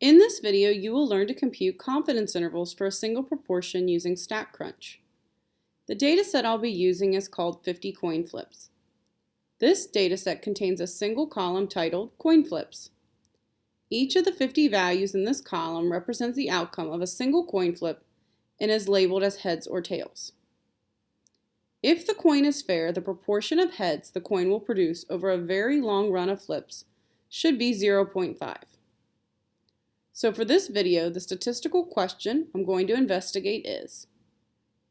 In this video, you will learn to compute confidence intervals for a single proportion using StatCrunch. The dataset I'll be using is called 50 coin flips. This dataset contains a single column titled Coin Flips. Each of the 50 values in this column represents the outcome of a single coin flip and is labeled as heads or tails. If the coin is fair, the proportion of heads the coin will produce over a very long run of flips should be 0.5. So for this video, the statistical question I'm going to investigate is,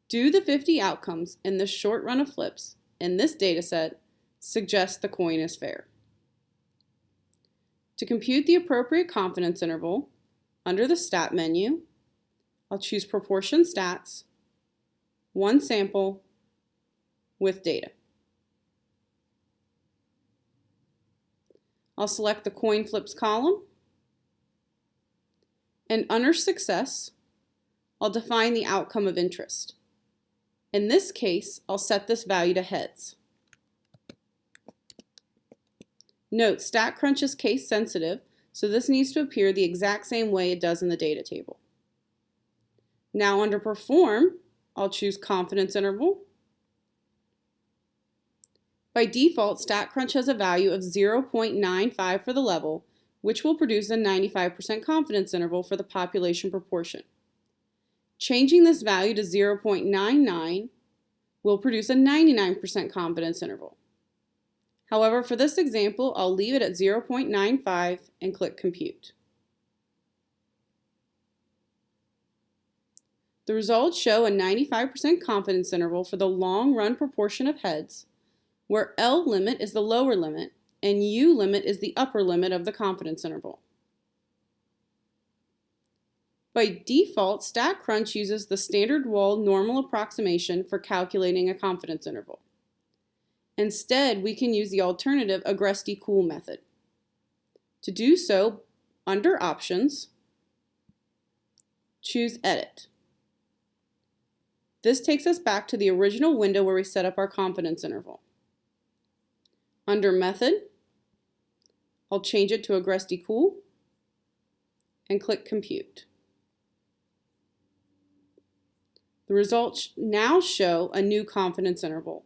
do the 50 outcomes in this short run of flips in this dataset suggest the coin is fair? To compute the appropriate confidence interval, under the Stat menu, I'll choose Proportion Stats, One Sample, with Data. I'll select the Coin Flips column, and under Success, I'll define the outcome of interest. In this case, I'll set this value to heads. Note, StatCrunch is case sensitive, so this needs to appear the exact same way it does in the data table. Now under Perform, I'll choose Confidence Interval. By default, StatCrunch has a value of 0.95 for the level, which will produce a 95% confidence interval for the population proportion. Changing this value to 0.99 will produce a 99% confidence interval. However, for this example, I'll leave it at 0.95 and click Compute. The results show a 95% confidence interval for the long run proportion of heads, where L limit is the lower limit and U limit is the upper limit of the confidence interval. By default, StatCrunch uses the standard wall normal approximation for calculating a confidence interval. Instead, we can use the alternative Agresti-Cool method. To do so, under Options, choose Edit. This takes us back to the original window where we set up our confidence interval. Under Method, I'll change it to Agresti-Cool and click Compute. The results now show a new confidence interval,